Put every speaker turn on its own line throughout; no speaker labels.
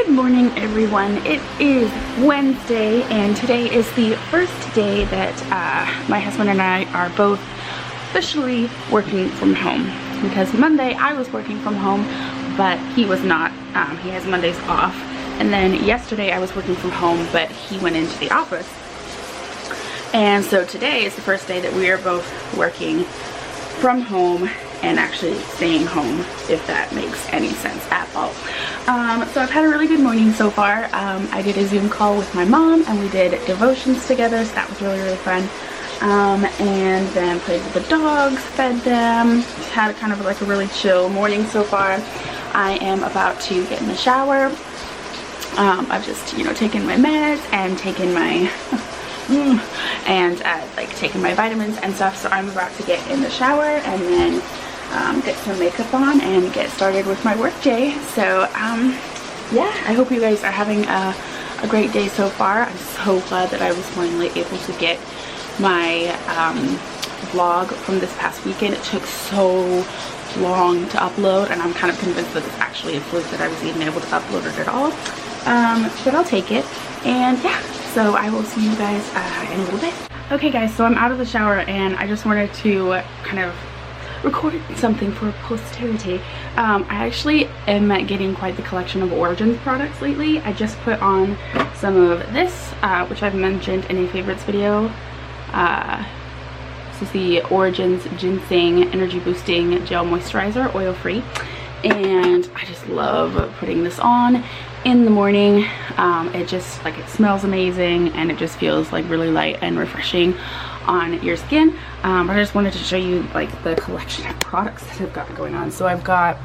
Good morning, everyone. It is Wednesday, and today is the first day that my husband and I are both officially working from home. Because Monday I was working from home, but he was not. He has Mondays off. And then yesterday I was working from home, but he went into the office. And so today is the first day that we are both working from home and actually staying home, if that makes any sense at all. So I've had a really good morning so far. I did a Zoom call with my mom and we did devotions together, so that was really fun. And then played with the dogs, fed them, had kind of like a really chill morning so far. I am about to get in the shower. I've just, you know, taken my meds and taken my like taking my vitamins and stuff, so I'm about to get in the shower and then get some makeup on and get started with my work day. So yeah, I hope you guys are having a great day so far. I'm so glad that I was finally able to get my vlog from this past weekend. It took so long to upload, and I'm kind of convinced that it's actually a fluke that I was even able to upload it at all, but I'll take it. And yeah, so I will see you guys in a little bit. Okay guys, so I'm out of the shower and I just wanted to kind of record something for posterity. I actually am getting quite the collection of Origins products lately. I just put on some of this, which I've mentioned in a favorites video. This is the Origins Ginseng Energy Boosting Gel Moisturizer, oil free. And I just love putting this on in the morning. It just, like, it smells amazing and it just feels like really light and refreshing on your skin. But I just wanted to show you like the collection of products that I've got going on. So I've got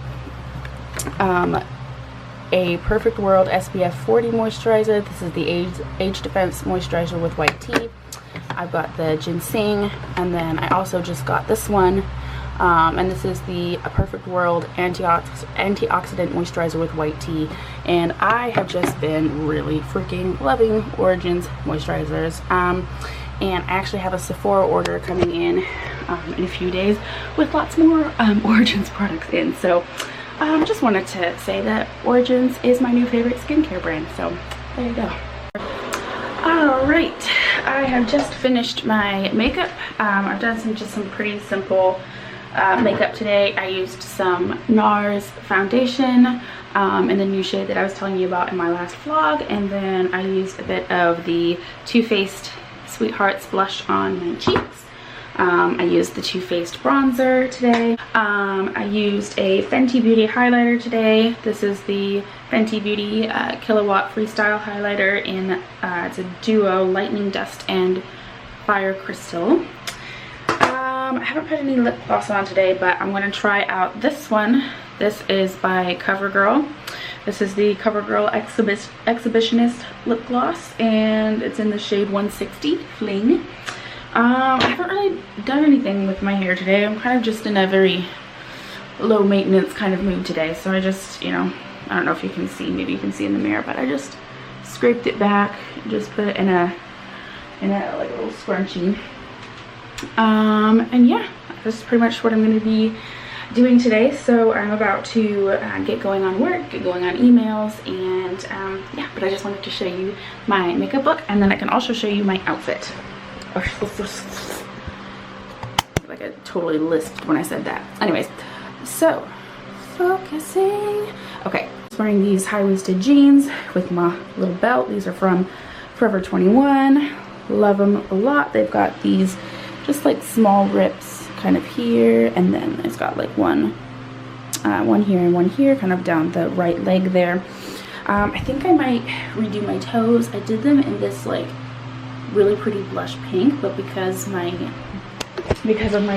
a Perfect World SPF 40 moisturizer. This is the Age Defense moisturizer with white tea. I've got the ginseng, and then I also just got this one, and this is the Perfect World antioxidant moisturizer with white tea. And I have just been really freaking loving Origins moisturizers. And I actually have a Sephora order coming in a few days with lots more Origins products in. So just wanted to say that Origins is my new favorite skincare brand. So there you go. Alright, I have just finished my makeup. I've done some pretty simple makeup today. I used some NARS foundation in the new shade that I was telling you about in my last vlog. And then I used a bit of the Too Faced Sweethearts blush on my cheeks. I used the Too Faced bronzer today. I used a Fenty Beauty highlighter today. This is the Fenty Beauty Kilowatt Freestyle highlighter in it's a duo Lightning Dust and Fire Crystal. I haven't put any lip gloss on today, but I'm going to try out this one. This is by CoverGirl. This is the CoverGirl Exhibitionist lip gloss, and it's in the shade 160 Fling. I haven't really done anything with my hair today. I'm kind of just in a very low maintenance kind of mood today, so I just, you know, I don't know if you can see, maybe you can see in the mirror, but I just scraped it back and just put it in a like a little scrunchie. And yeah, that's pretty much what I'm going to be doing today. So I'm about to get going on work, get going on emails, and yeah, but I just wanted to show you my makeup look, and then I can also show you my outfit. Like I totally lisped when I said that. Anyways, so focusing. Okay, I was wearing these high-waisted jeans with my little belt. These are from Forever 21. Love them a lot. They've got these just like small rips kind of here, and then it's got like one here and one here, kind of down the right leg there. I think I might redo my toes. I did them in this like really pretty blush pink, but because of my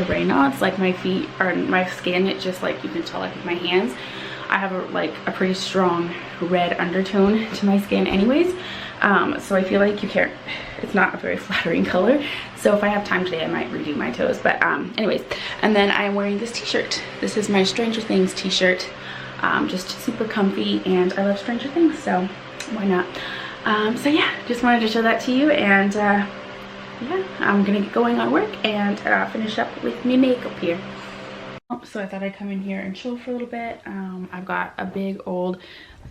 Raynaud's, like my feet or my skin, it's just like, you can tell like with my hands, I have a pretty strong red undertone to my skin anyways. So I feel like it's not a very flattering color. So if I have time today, I might redo my toes. But anyways, and then I'm wearing this t-shirt. This is my Stranger Things t-shirt. Just super comfy, and I love Stranger Things, so why not? So yeah, just wanted to show that to you, and yeah, I'm gonna get going on work and finish up with my makeup here. So I thought I'd come in here and chill for a little bit. I've got a big old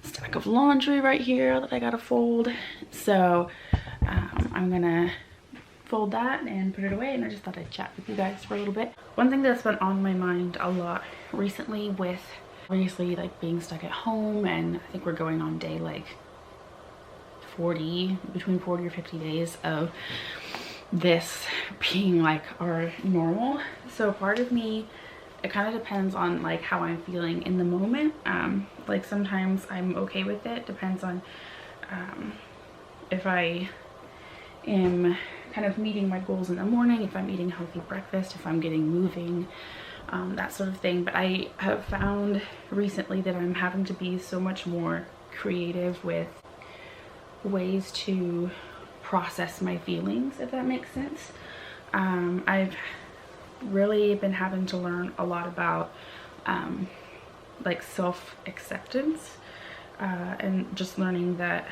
stack of laundry right here that I gotta fold. So I'm gonna fold that and put it away, and I just thought I'd chat with you guys for a little bit. One thing that's been on my mind a lot recently, with obviously like being stuck at home, and I think we're going on day like 40, between 40 or 50 days of this being like our normal. So part of me, it kind of depends on like how I'm feeling in the moment. Like sometimes I'm okay with it, depends on if I am kind of meeting my goals in the morning, if I'm eating healthy breakfast, if I'm getting moving, that sort of thing. But I have found recently that I'm having to be so much more creative with ways to process my feelings, if that makes sense. I've really been having to learn a lot about like self-acceptance, and just learning that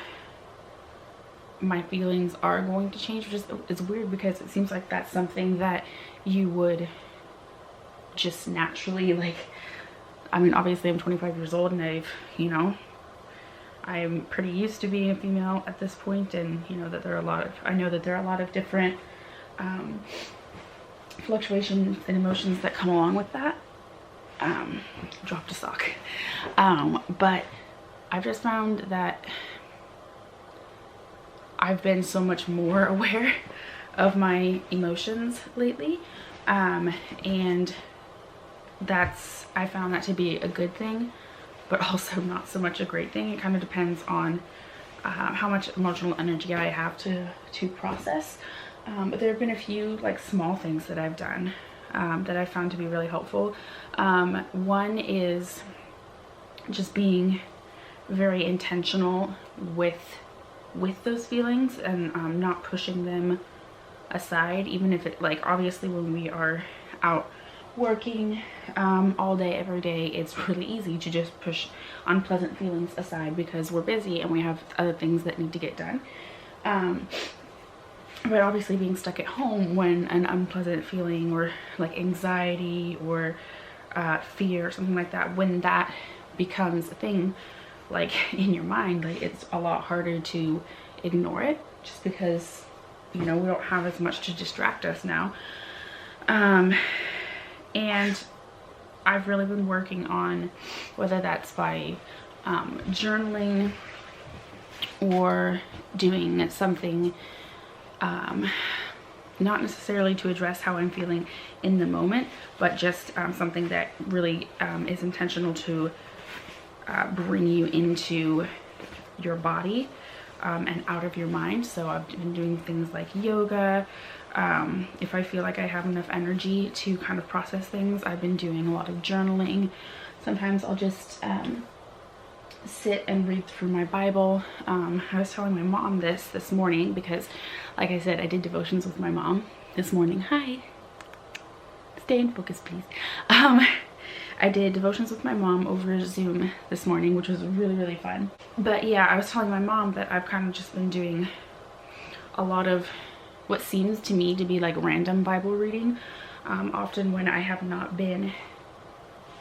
my feelings are going to change, which is weird because it seems like that's something that you would just naturally, like, I mean, obviously I'm 25 years old and I've, you know, I'm pretty used to being a female at this point, and you know that there are a lot of, I know that there are a lot of different fluctuations and emotions that come along with that. Dropped a sock. But I've just found that I've been so much more aware of my emotions lately, and I found that to be a good thing, but also not so much a great thing. It kind of depends on how much emotional energy I have to process. But there have been a few like small things that I've done that I found to be really helpful. One is just being very intentional with those feelings, and not pushing them aside, even if it, like, obviously when we are out working all day every day, it's really easy to just push unpleasant feelings aside because we're busy and we have other things that need to get done. But obviously being stuck at home, when an unpleasant feeling or like anxiety or fear or something like that, when that becomes a thing like in your mind, like it's a lot harder to ignore it, just because, you know, we don't have as much to distract us now. And I've really been working on, whether that's by journaling or doing something not necessarily to address how I'm feeling in the moment, but just something that really is intentional to bring you into your body and out of your mind. So I've been doing things like yoga. If I feel like I have enough energy to kind of process things, I've been doing a lot of journaling. Sometimes I'll just sit and read through my Bible. I was telling my mom this morning because, like I said, I did devotions with my mom this morning. Hi. Stay in focus, please. I did devotions with my mom over Zoom this morning, which was really, really fun. But yeah, I was telling my mom that I've kind of just been doing a lot of what seems to me to be like random Bible reading. Often when I have not been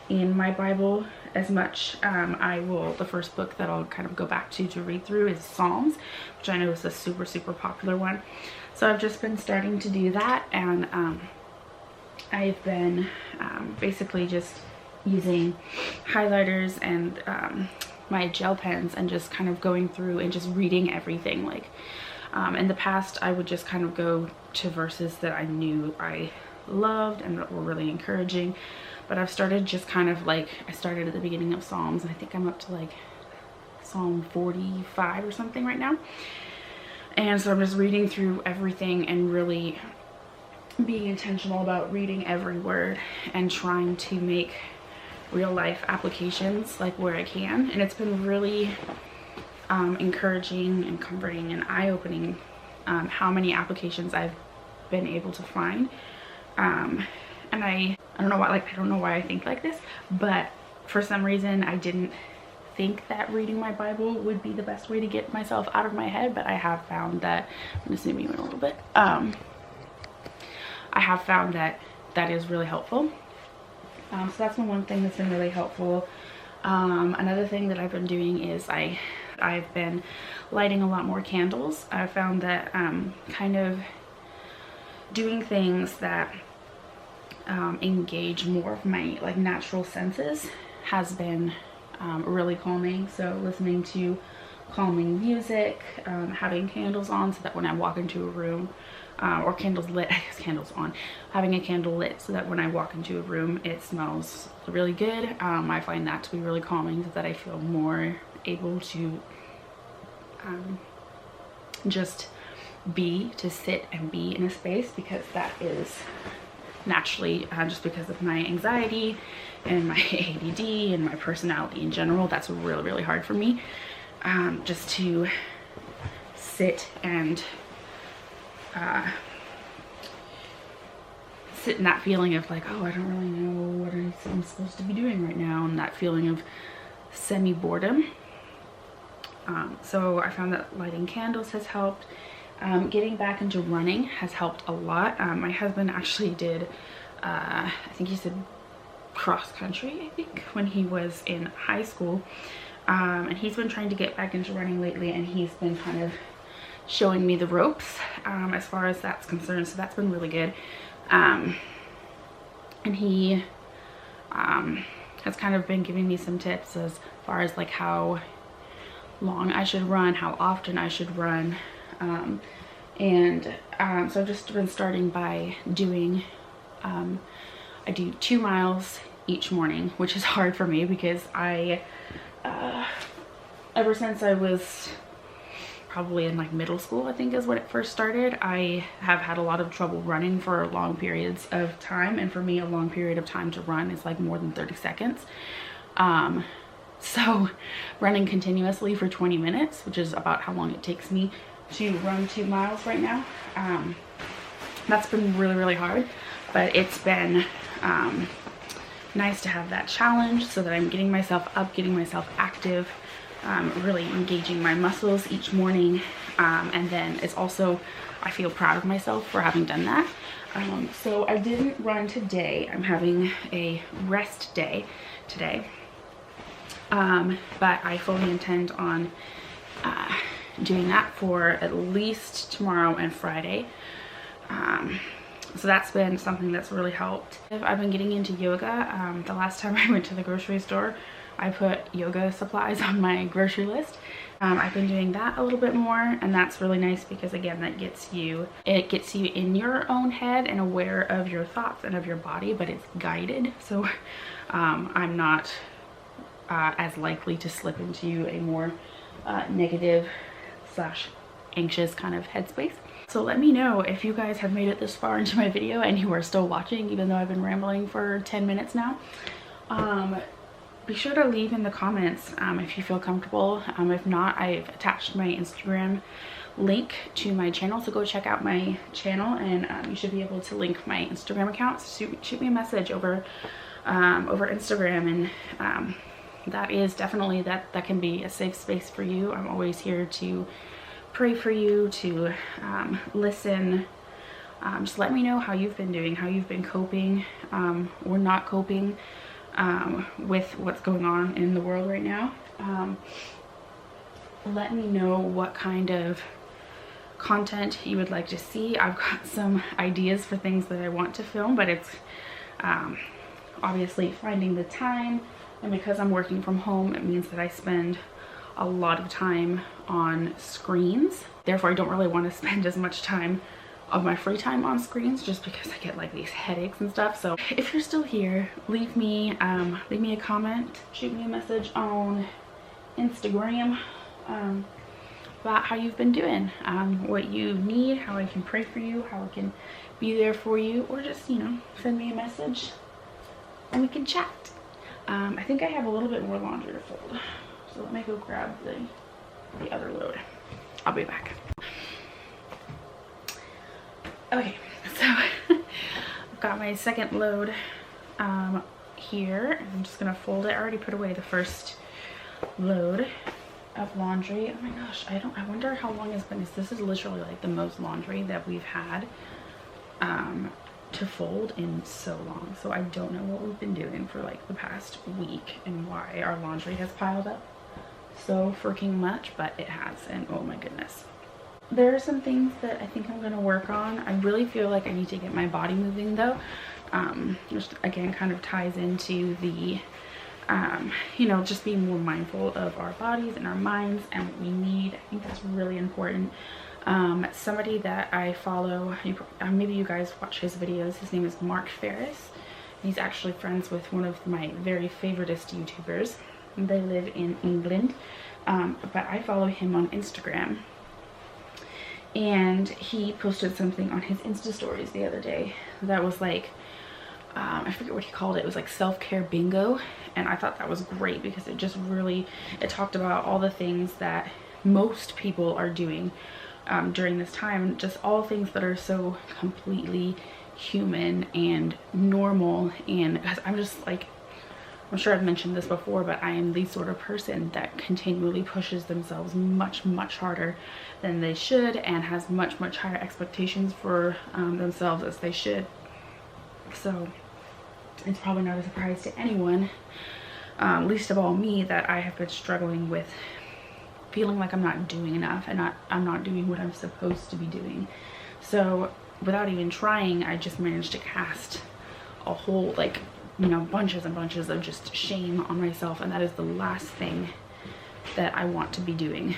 in my Bible as much, the first book that I'll kind of go back to read through is Psalms, which I know is a super, super popular one. So I've just been starting to do that, and I've been basically just using highlighters and my gel pens and just kind of going through and just reading everything. Like in the past, I would just kind of go to verses that I knew I loved and that were really encouraging, but I've started just kind of like, I started at the beginning of Psalms, and I think I'm up to like Psalm 45 or something right now. And so I'm just reading through everything and really being intentional about reading every word and trying to make real life applications like where I can. And it's been really encouraging and comforting and eye-opening how many applications I've been able to find. And I don't know why, like, I don't know why I think like this, but for some reason I didn't think that reading my Bible would be the best way to get myself out of my head, but I have found that, I'm gonna zoom you in a little bit, I have found that that is really helpful. So that's been one thing that's been really helpful. Another thing that I've been doing is I've been lighting a lot more candles. I found that kind of doing things that engage more of my like natural senses has been really calming. So listening to calming music, having candles on so that when I walk into a room, or candles lit, I guess candles on, having a candle lit so that when I walk into a room it smells really good. I find that to be really calming so that I feel more able to just sit and be in a space, because that is naturally just because of my anxiety and my ADD and my personality in general, that's really hard for me, just to sit and sit in that feeling of like, oh, I don't really know what I'm supposed to be doing right now, and that feeling of semi-boredom. So I found that lighting candles has helped. Getting back into running has helped a lot. My husband actually did, I think he said cross country, I think, when he was in high school. And he's been trying to get back into running lately, and he's been kind of showing me the ropes as far as that's concerned. So that's been really good. And he has kind of been giving me some tips as far as like how long I should run, how often I should run. So I've just been starting by doing, I do 2 miles each morning, which is hard for me because I, ever since I was probably in like middle school, I think is when it first started, I have had a lot of trouble running for long periods of time. And for me, a long period of time to run is like more than 30 seconds. So running continuously for 20 minutes, which is about how long it takes me to run 2 miles right now, that's been really hard, but it's been nice to have that challenge so that I'm getting myself up, getting myself active, really engaging my muscles each morning, and then it's also, I feel proud of myself for having done that. So I didn't run today. I'm having a rest day today, but I fully intend on doing that for at least tomorrow and Friday. So that's been something that's really helped. I've been getting into yoga. The last time I went to the grocery store, I put yoga supplies on my grocery list. I've been doing that a little bit more, and that's really nice because again, that gets you in your own head and aware of your thoughts and of your body, but it's guided. So I'm not as likely to slip into a more negative / anxious kind of headspace. So let me know if you guys have made it this far into my video and you are still watching, even though I've been rambling for 10 minutes now. Be sure to leave in the comments if you feel comfortable. If not, I've attached my Instagram link to my channel, so go check out my channel, and you should be able to link my Instagram account. So shoot me a message over Instagram, and that is definitely, that can be a safe space for you. I'm always here to pray for you, to listen. Just let me know how you've been doing, how you've been coping or not coping with what's going on in the world right now. Let me know what kind of content you would like to see. I've got some ideas for things that I want to film, but it's obviously finding the time. And because I'm working from home, it means that I spend a lot of time on screens. Therefore, I don't really want to spend as much time of my free time on screens, just because I get like these headaches and stuff. So if you're still here, leave me a comment, shoot me a message on Instagram about how you've been doing, what you need, how I can pray for you, how I can be there for you, or just, you know, send me a message and we can chat. I think I have a little bit more laundry to fold, so let me go grab the other load. I'll be back. Okay, so I've got my second load here. I'm just gonna fold it. I already put away the first load of laundry. Oh my gosh, I wonder how long it's been. This is literally like the most laundry that we've had to fold in so long. So I don't know what we've been doing for like the past week and why our laundry has piled up so freaking much, but it has, and oh my goodness. There are some things that I think I'm gonna work on. I really feel like I need to get my body moving though. Which again kind of ties into the you know, just being more mindful of our bodies and our minds and what we need. I think that's really important. Somebody that I follow, maybe you guys watch his videos, his name is Mark Ferris. He's actually friends with one of my very favoritist YouTubers. They live in England, but I follow him on Instagram. And he posted something on his Insta stories the other day that was like, I forget what he called it. It was like self-care bingo. And I thought that was great because it just really, it talked about all the things that most people are doing during this time. Just all things that are so completely human and normal. And I'm just like, I'm sure I've mentioned this before, but I am the sort of person that continually pushes themselves much harder than they should and has much higher expectations for themselves as they should. So it's probably not a surprise to anyone, least of all me, that I have been struggling with feeling like I'm not doing enough and I'm not doing what I'm supposed to be doing. So without even trying, I just managed to cast a whole, like, you know, bunches and bunches of just shame on myself, and that is the last thing that I want to be doing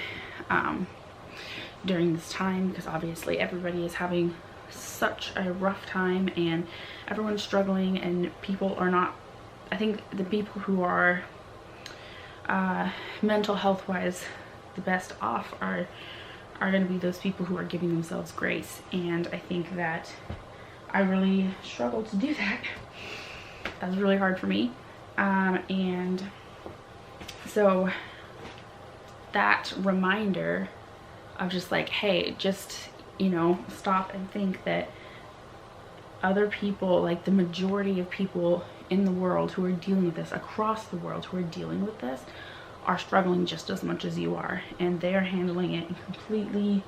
during this time, because obviously everybody is having such a rough time and everyone's struggling, and people are not, I think the people who are mental health wise the best off are going to be those people who are giving themselves grace, and I think that I really struggle to do that. That was really hard for me, and so that reminder of just like, hey, just, you know, stop and think that other people, like the majority of people in the world who are dealing with this, across the world who are dealing with this, are struggling just as much as you are, and they're handling it in completely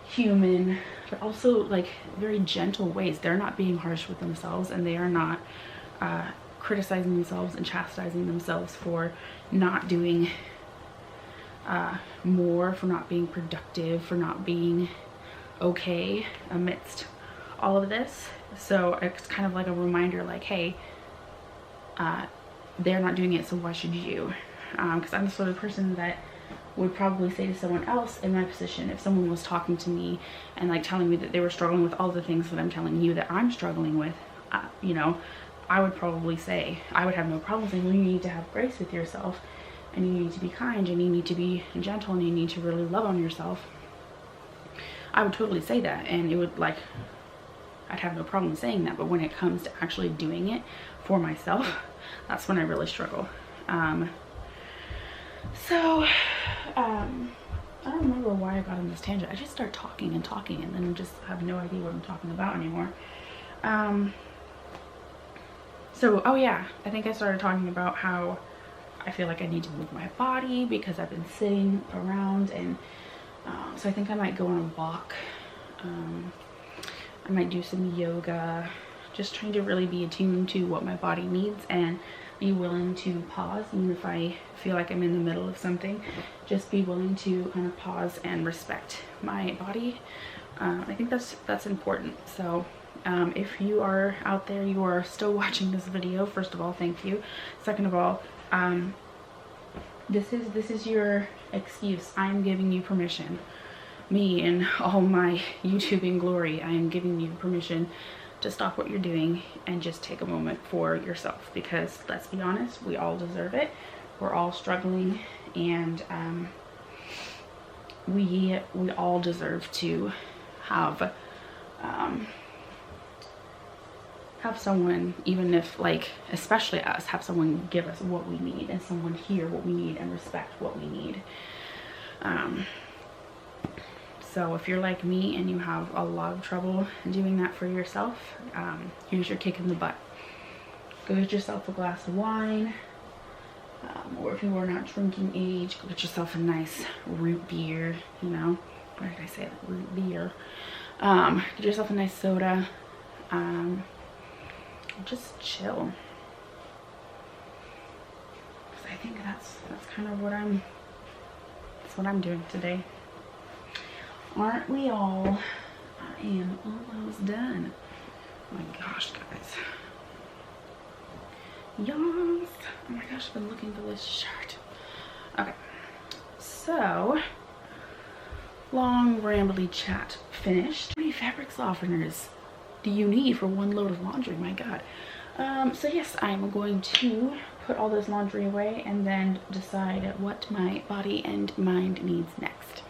human but also like very gentle ways. They're not being harsh with themselves, and they are not criticizing themselves and chastising themselves for not doing more, for not being productive, for not being okay amidst all of this. So it's kind of like a reminder, like, hey, they're not doing it, so why should you? Because I'm the sort of person that would probably say to someone else in my position, if someone was talking to me and like telling me that they were struggling with all the things that I'm telling you that I'm struggling with, you know, I would probably say, I would have no problem saying, well, you need to have grace with yourself, and you need to be kind, and you need to be gentle, and you need to really love on yourself. I would totally say that, and it would, like, I'd have no problem saying that. But when it comes to actually doing it for myself, that's when I really struggle. I don't remember why I got on this tangent. I just start talking and then just have no idea what I'm talking about anymore. So, oh yeah, I think I started talking about how I feel like I need to move my body because I've been sitting around, and so I think I might go on a walk. I might do some yoga, just trying to really be attuned to what my body needs and be willing to pause, even if I feel like I'm in the middle of something. Just be willing to kind of pause and respect my body. I think that's important. So if you are out there, you are still watching this video, first of all, thank you. Second of all, this is your excuse. I'm giving you permission. Me and all my YouTubing glory, I am giving you permission to stop what you're doing and just take a moment for yourself, because let's be honest, we all deserve it. We're all struggling, and we all deserve to have someone, even if, like, especially us, have someone give us what we need, and someone hear what we need and respect what we need. So if you're like me and you have a lot of trouble doing that for yourself, here's your kick in the butt. Go get yourself a glass of wine, or if you are not drinking age, go get yourself a nice root beer, you know, what did I say, root beer. Get yourself a nice soda, just chill. So I think that's kind of what I'm doing today. Aren't we all? I am almost done. Oh my gosh, guys. Yes. Oh my gosh, I've been looking for this shirt. Okay. So, long rambly chat finished. How many fabric softeners do you need for one load of laundry? My god. So yes, I'm going to put all this laundry away and then decide what my body and mind needs next.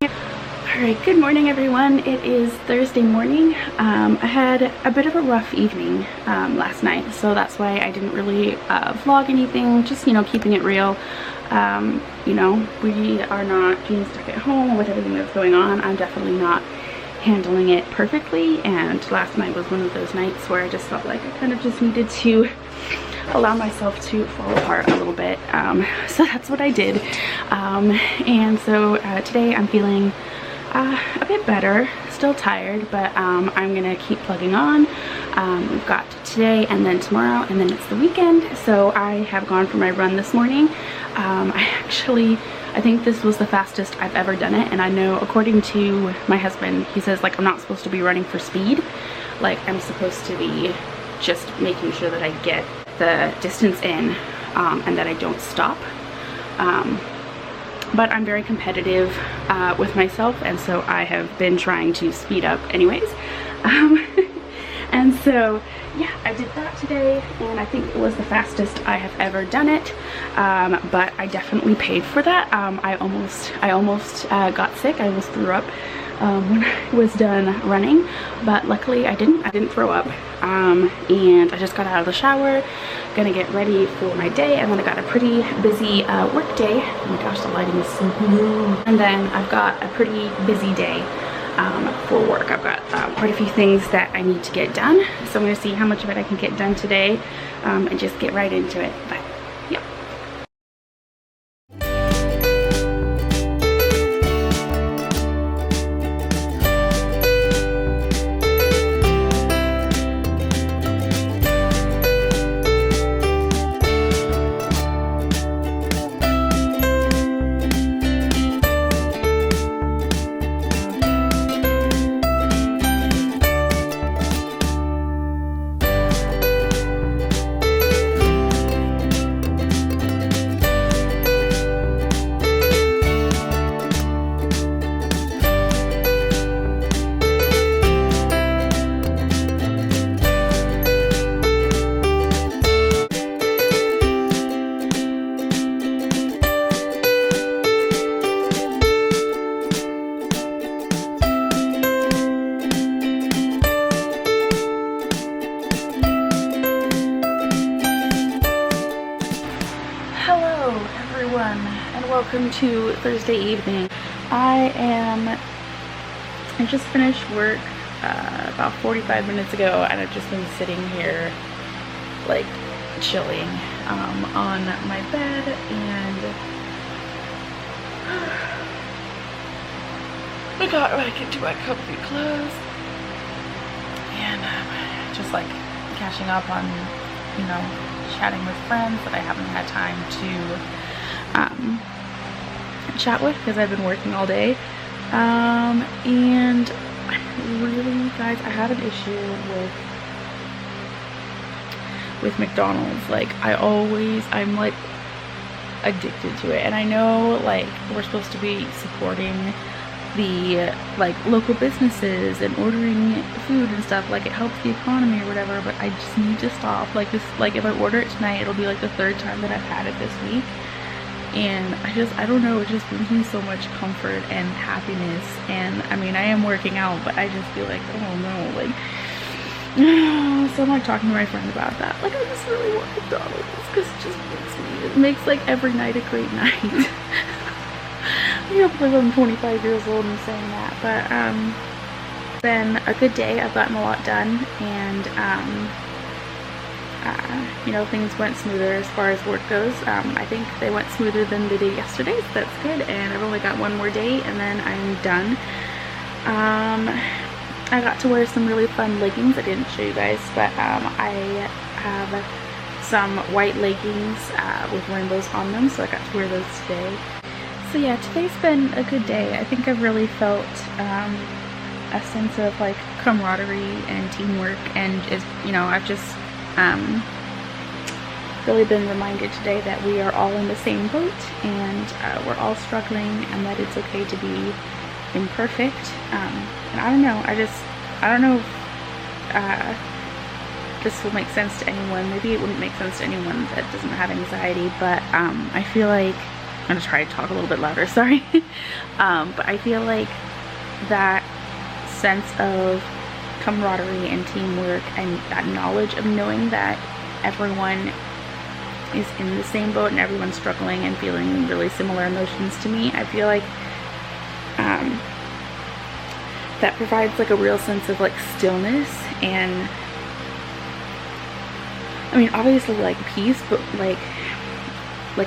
Alright, good morning everyone. It is Thursday morning. I had a bit of a rough evening last night, so that's why I didn't really vlog anything, just, you know, keeping it real. You know, we are not being stuck at home with everything that's going on. I'm definitely not handling it perfectly, and last night was one of those nights where I just felt like I kind of just needed to allow myself to fall apart a little bit. So that's what I did. And so today I'm feeling a bit better, still tired, but I'm gonna keep plugging on. We've got today and then tomorrow, and then it's the weekend. So I have gone for my run this morning. I think this was the fastest I've ever done it, and I know according to my husband, he says like I'm not supposed to be running for speed, like I'm supposed to be just making sure that I get the distance in and that I don't stop. But I'm very competitive with myself, and so I have been trying to speed up anyways. And so yeah, I did that today, and I think it was the fastest I have ever done it. But I definitely paid for that. I almost got sick. I almost threw up when I was done running, but luckily I didn't throw up. And I just got out of the shower, gonna get ready for my day, and then I got a pretty busy work day. Oh my gosh, the lighting is so blue. And then I've got a pretty busy day for work. I've got quite a few things that I need to get done, so I'm gonna see how much of it I can get done today and just get right into it. But yeah. And welcome to Thursday evening. I just finished work about 45 minutes ago, and I've just been sitting here like chilling on my bed, and I got back into my comfy clothes, and just like catching up on, you know, chatting with friends that I haven't had time to chat with because I've been working all day. And really, guys, I have an issue with McDonald's. Like, I'm like addicted to it, and I know like we're supposed to be supporting the like local businesses and ordering food and stuff, like it helps the economy or whatever, but I just need to stop. Like this, like if I order it tonight, it'll be like the third time that I've had it this week, and I don't know, it just brings me so much comfort and happiness. And I mean, I am working out, but I just feel like, oh no, like so I'm like talking to my friend about that, like I just really want McDonald's because it makes like every night a great night. I can't believe I'm 25 years old and saying that, but it's been a good day. I've gotten a lot done, and you know, things went smoother as far as work goes. I think they went smoother than they did yesterday, so that's good, and I've only got one more day and then I'm done. I got to wear some really fun leggings. I didn't show you guys, but I have some white leggings with rainbows on them, so I got to wear those today. So yeah, today's been a good day. I think I've really felt a sense of like camaraderie and teamwork, and I've just really been reminded today that we are all in the same boat, and we're all struggling, and that it's okay to be imperfect. And I don't know, I don't know if this will make sense to anyone. Maybe it wouldn't make sense to anyone that doesn't have anxiety, but I feel like, I'm gonna try to talk a little bit louder, sorry. But I feel like that sense of camaraderie and teamwork, and that knowledge of knowing that everyone is in the same boat and everyone's struggling and feeling really similar emotions to me, I feel like that provides like a real sense of like stillness, and I mean obviously like peace, but like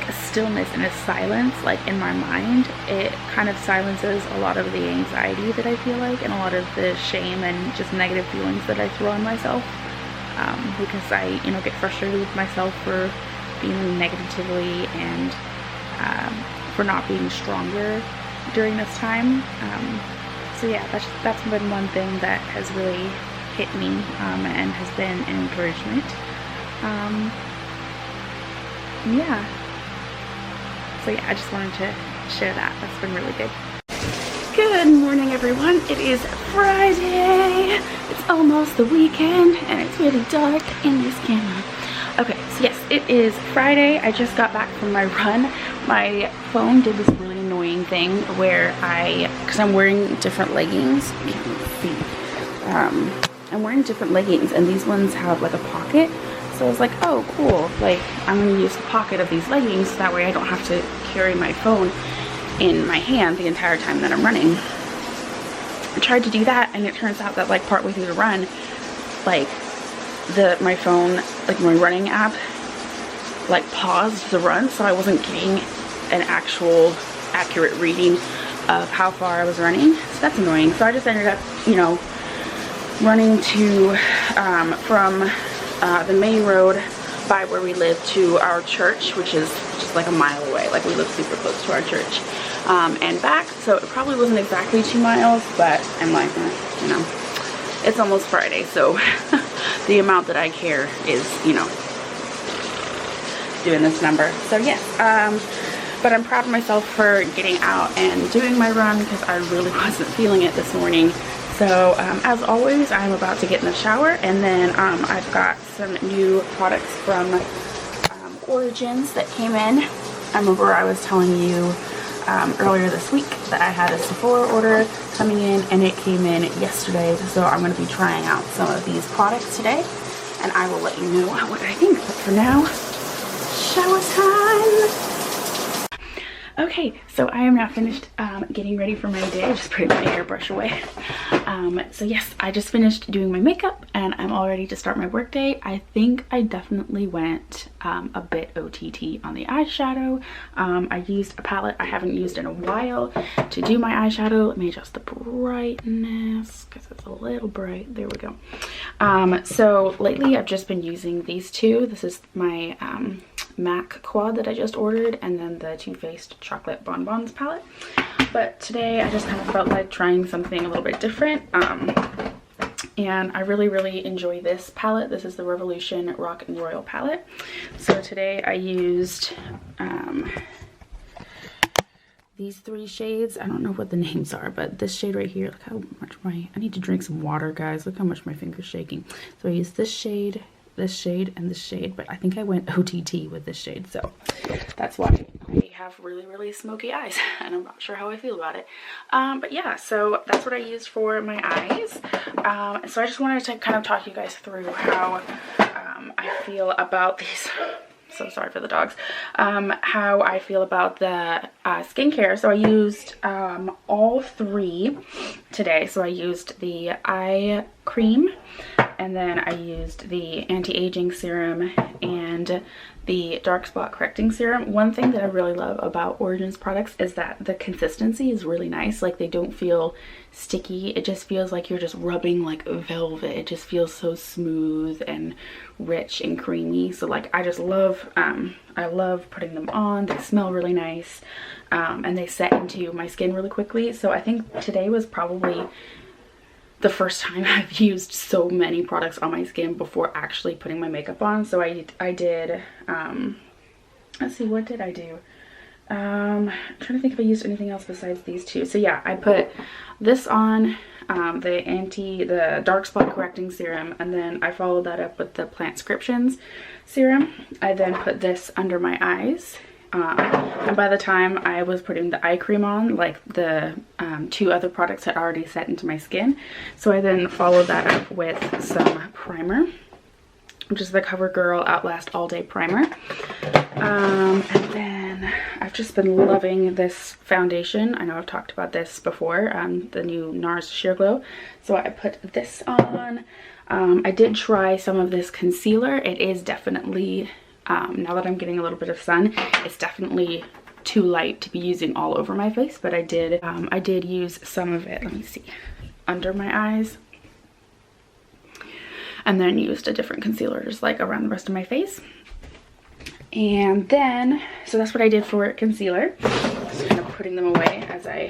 a stillness and a silence like in my mind. It kind of silences a lot of the anxiety that I feel like, and a lot of the shame and just negative feelings that I throw on myself, because I get frustrated with myself for feeling negatively and for not being stronger during this time. So yeah, that's been one thing that has really hit me, and has been an encouragement. Yeah. So yeah, I just wanted to share that. That's been really good. Good morning, everyone. It is Friday. It's almost the weekend, and it's really dark in this camera. Okay, so yes, it is Friday. I just got back from my run. My phone did this really annoying thing where because I'm wearing different leggings. I can't see. I'm wearing different leggings, and these ones have like a pocket. So I was like, oh cool, like I'm gonna use the pocket of these leggings so that way I don't have to carry my phone in my hand the entire time that I'm running. I tried to do that, and it turns out that like partway through the run, like my phone, like my running app, like paused the run, so I wasn't getting an actual accurate reading of how far I was running. So that's annoying. So I just ended up, running to from the main road by where we live to our church, which is just like a mile away. Like we live super close to our church, and back. So it probably wasn't exactly 2 miles, but I'm like, it's almost Friday, so the amount that I care is, doing this number. So yes, but I'm proud of myself for getting out and doing my run, because I really wasn't feeling it this morning. So as always, I'm about to get in the shower, and then I've got some new products from Origins that came in. I remember I was telling you earlier this week that I had a Sephora order coming in, and it came in yesterday. So I'm going to be trying out some of these products today, and I will let you know what I think. But for now, shower time. Okay, so I am now finished getting ready for my day. I just put my hairbrush away. So yes, I just finished doing my makeup, and I'm all ready to start my work day. I think I definitely went a bit OTT on the eyeshadow. I used a palette I haven't used in a while to do my eyeshadow. Let me adjust the brightness because it's a little bright. There we go. So lately I've just been using these two. This is my MAC quad that I just ordered, and then the Too Faced Chocolate Bonbons palette. But today I just kind of felt like trying something a little bit different, and I really enjoy this palette. This is the Revolution Rock and Royal palette. So today I used these 3 shades. I don't know what the names are, but this shade right here, look how much I need to drink some water, guys. Look how much my finger's shaking. So I used this shade, and this shade, but I think I went OTT with this shade, so that's why I have really smoky eyes, and I'm not sure how I feel about it. But yeah, so that's what I used for my eyes. So I just wanted to kind of talk you guys through how I feel about these. So sorry for the dogs. How I feel about the skincare. So I used all 3 today. So I used the eye cream, and then I used the anti-aging serum and the dark spot correcting serum. One thing that I really love about Origins products is that the consistency is really nice. Like, they don't feel sticky. It just feels like you're just rubbing like velvet. It just feels so smooth and rich and creamy. So like, I just love, I love putting them on. They smell really nice, and they set into my skin really quickly. So I think today was probably the first time I've used so many products on my skin before actually putting my makeup on. So I did, let's see, what did I do? I'm trying to think if I used anything else besides these two. So yeah, I put this on, the dark spot correcting serum, and then I followed that up with the Plantscriptions serum. I then put this under my eyes. And by the time I was putting the eye cream on, like the two other products had already set into my skin. So I then followed that up with some primer, which is the CoverGirl Outlast All Day Primer. And then I've just been loving this foundation. I know I've talked about this before, the new NARS Sheer Glow. So I put this on. I did try some of this concealer. It is definitely, now that I'm getting a little bit of sun, it's definitely too light to be using all over my face, but I did use some of it, let me see, under my eyes, and then used a different concealer just like around the rest of my face. And then, so that's what I did for concealer. Just kind of putting them away as I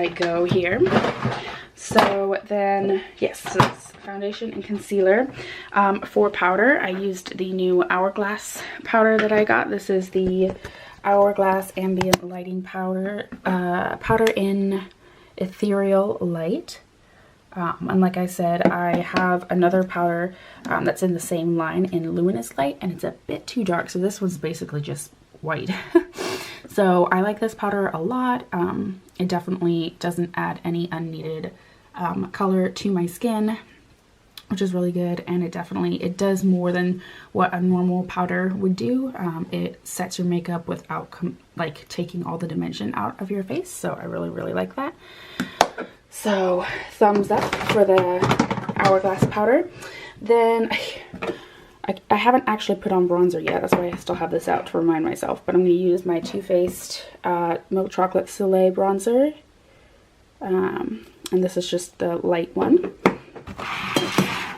go here. So then, yes, so it's foundation and concealer. For powder, I used the new Hourglass powder that I got. This is the Hourglass Ambient Lighting Powder, powder in Ethereal Light. And like I said, I have another powder that's in the same line in Luminous Light, and it's a bit too dark, so this one's basically just white. So I like this powder a lot. It definitely doesn't add any unneeded color to my skin, which is really good, and it does more than what a normal powder would do. It sets your makeup without like taking all the dimension out of your face, so I really like that. So thumbs up for the Hourglass powder. Then I haven't actually put on bronzer yet, that's why I still have this out to remind myself, but I'm going to use my Too Faced Milk Chocolate Soleil bronzer, and this is just the light one.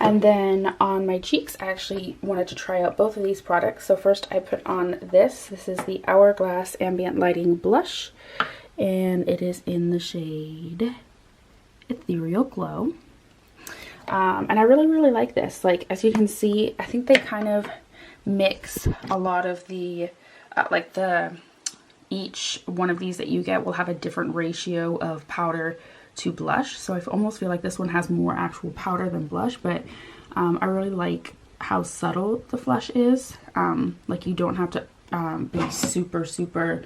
And then on my cheeks, I actually wanted to try out both of these products. So first I put on this is the Hourglass Ambient Lighting Blush, and it is in the shade Ethereal Glow. And I really like this. Like, as you can see, I think they kind of mix a lot of the each one of these that you get will have a different ratio of powder to blush. So I almost feel like this one has more actual powder than blush, but I really like how subtle the flush is. Like, you don't have to be super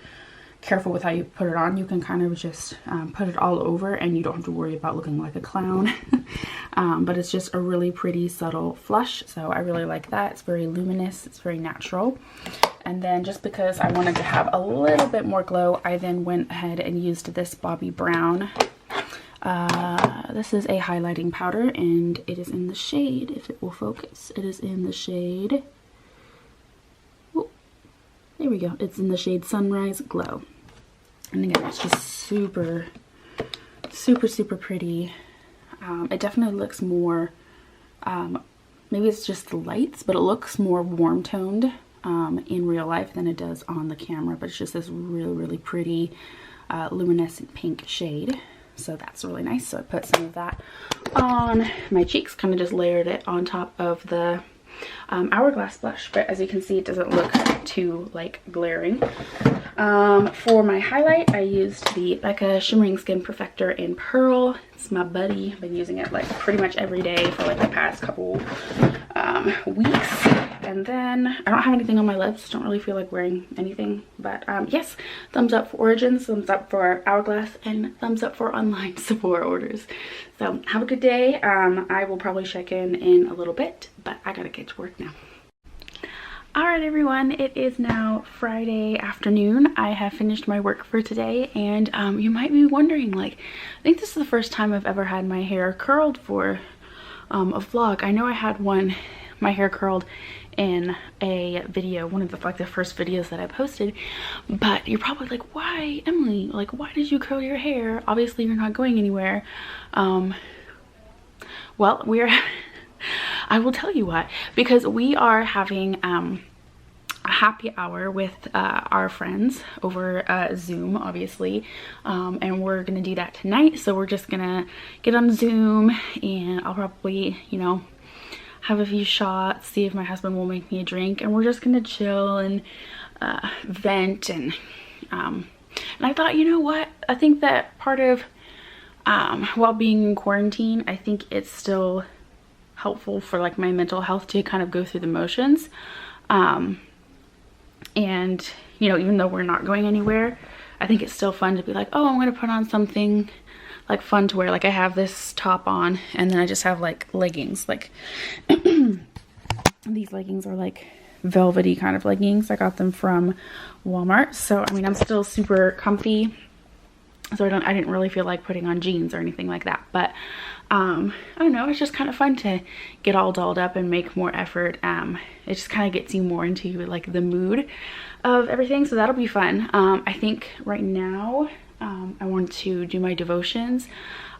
careful with how you put it on. You can kind of just put it all over, and you don't have to worry about looking like a clown. But it's just a really pretty subtle flush, so I really like that. It's very luminous, it's very natural. And then, just because I wanted to have a little bit more glow, I then went ahead and used this Bobbi Brown. This is a highlighting powder, and it is in the shade, if it will focus, it is in the shade, oh, there we go, it's in the shade Sunrise Glow. And again, it's just super pretty. It definitely looks more, maybe it's just the lights, but it looks more warm toned in real life than it does on the camera. But it's just this really pretty luminescent pink shade. So that's really nice. So I put some of that on my cheeks, kind of just layered it on top of the Hourglass blush. But as you can see, it doesn't look too like glaring. For my highlight, I used the Becca Shimmering Skin Perfector in Pearl. It's my buddy. I've been using it like pretty much every day for like the past couple weeks. And then I don't have anything on my lips. Don't really feel like wearing anything. But yes, thumbs up for Origins, thumbs up for Hourglass, and thumbs up for online Sephora orders. So have a good day. I will probably check in a little bit, but I gotta get to work now. Alright everyone, it is now Friday afternoon. I have finished my work for today, and you might be wondering, like, I think this is the first time I've ever had my hair curled for a vlog. I know I had my hair curled in a video, one of the the first videos that I posted, but you're probably like, why, Emily, like, why did you curl your hair? Obviously you're not going anywhere. Well, we're I will tell you what, because we are having a happy hour with our friends over Zoom, obviously, and we're gonna do that tonight. So we're just gonna get on Zoom, and I'll probably, you know, have a few shots, see if my husband will make me a drink, and we're just gonna chill and vent. And I thought, you know what, I think that part of while being in quarantine, I think it's still helpful for like my mental health to kind of go through the motions. And you know, even though we're not going anywhere, I think it's still fun to be like, oh, I'm gonna put on something like fun to wear. Like I have this top on, and then I just have like leggings, like these leggings are like velvety kind of leggings. I got them from Walmart. So I mean, I'm still super comfy, so I didn't really feel like putting on jeans or anything like that. But I don't know, it's just kind of fun to get all dolled up and make more effort. It just kind of gets you more into like the mood of everything, so that'll be fun. I think right now I want to do my devotions,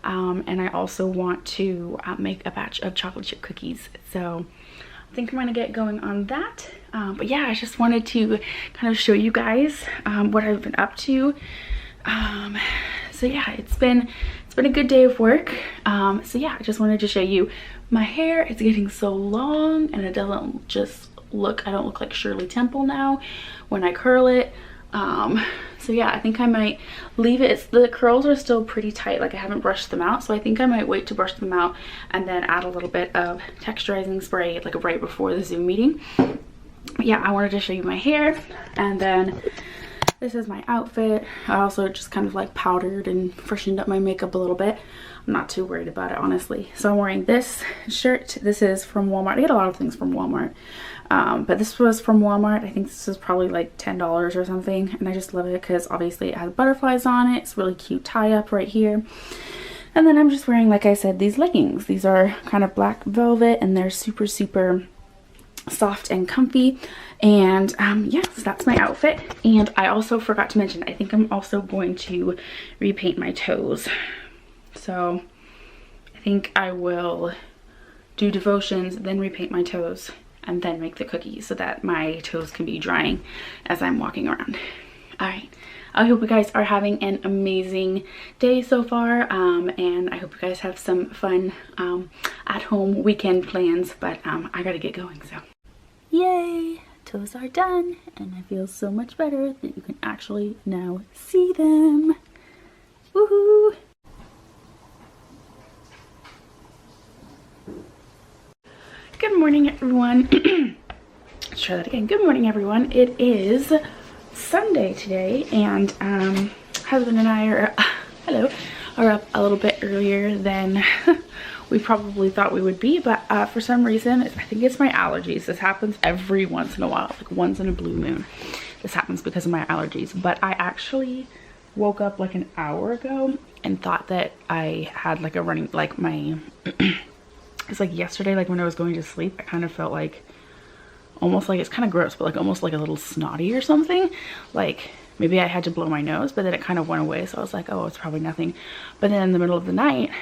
and I also want to make a batch of chocolate chip cookies. So I think I'm gonna get going on that. But yeah, I just wanted to kind of show you guys what I've been up to. So yeah, it's been a good day of work. So yeah, I just wanted to show you my hair. It's getting so long, and it doesn't just look, I don't look like Shirley Temple now when I curl it. So yeah, I think I might leave it. The curls are still pretty tight, like I haven't brushed them out, so I think I might wait to brush them out and then add a little bit of texturizing spray like right before the Zoom meeting. But yeah, I wanted to show you my hair, and then this is my outfit. I also just kind of like powdered and freshened up my makeup a little bit. I'm not too worried about it, honestly. So I'm wearing this shirt. This is from Walmart. I get a lot of things from Walmart, but this was from Walmart. I think this is probably like $10 or something, and I just love it because obviously it has butterflies on it. It's really cute tie-up right here. And then I'm just wearing, like I said, these leggings. These are kind of black velvet, and they're super soft and comfy. And yes, that's my outfit. And I also forgot to mention, I think I'm also going to repaint my toes. So I think I will do devotions, then repaint my toes, and then make the cookies so that my toes can be drying as I'm walking around. All right, I hope you guys are having an amazing day so far, and I hope you guys have some fun at home weekend plans, but I gotta get going. So yay, toes are done, and I feel so much better that you can actually now see them. Woohoo! Good morning, everyone. Let's try that again. Good morning, everyone. It is Sunday today, and husband and I are up a little bit earlier than we probably thought we would be, but for some reason, I think it's my allergies. This happens every once in a while, like once in a blue moon. This happens because of my allergies. But I actually woke up like an hour ago and thought that I had like a running, like my it's like yesterday, like when I was going to sleep, I kind of felt like almost like, it's kind of gross, but like almost like a little snotty or something. Like maybe I had to blow my nose, but then it kind of went away. So I was like, oh, it's probably nothing. But then in the middle of the night,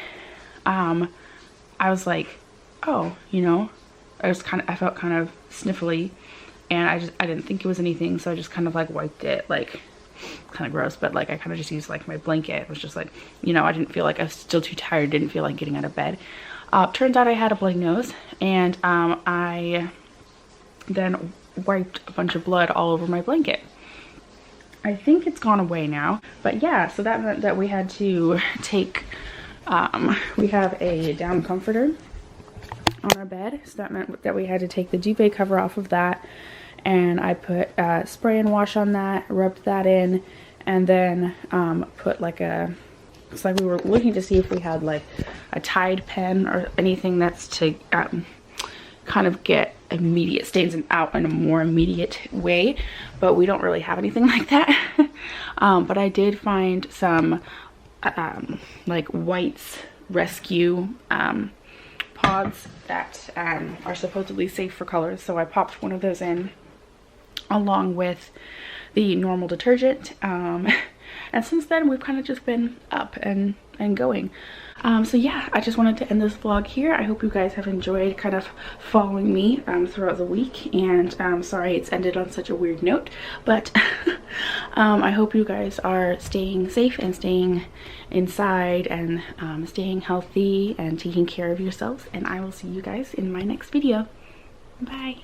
I was like, oh, you know, I felt kind of sniffly, and I didn't think it was anything. So I just kind of like wiped it, like kind of gross, but like I kind of just used like my blanket. It was just like, you know, I didn't feel like, I was still too tired, didn't feel like getting out of bed. Turns out I had a bloody nose, and I then wiped a bunch of blood all over my blanket. I think it's gone away now, but yeah, so that meant that we had to take, we have a down comforter on our bed, so that meant that we had to take the duvet cover off of that, and I put spray and wash on that, rubbed that in, and then put like a, it's like we were looking to see if we had like a Tide pen or anything that's to kind of get immediate stains and out in a more immediate way, but we don't really have anything like that. But I did find some like White's Rescue pods that are supposedly safe for colors, so I popped one of those in along with the normal detergent, and since then we've kind of just been up and going. So yeah, I just wanted to end this vlog here. I hope you guys have enjoyed kind of following me throughout the week, and sorry it's ended on such a weird note, but I hope you guys are staying safe and staying inside and staying healthy and taking care of yourselves, and I will see you guys in my next video. Bye.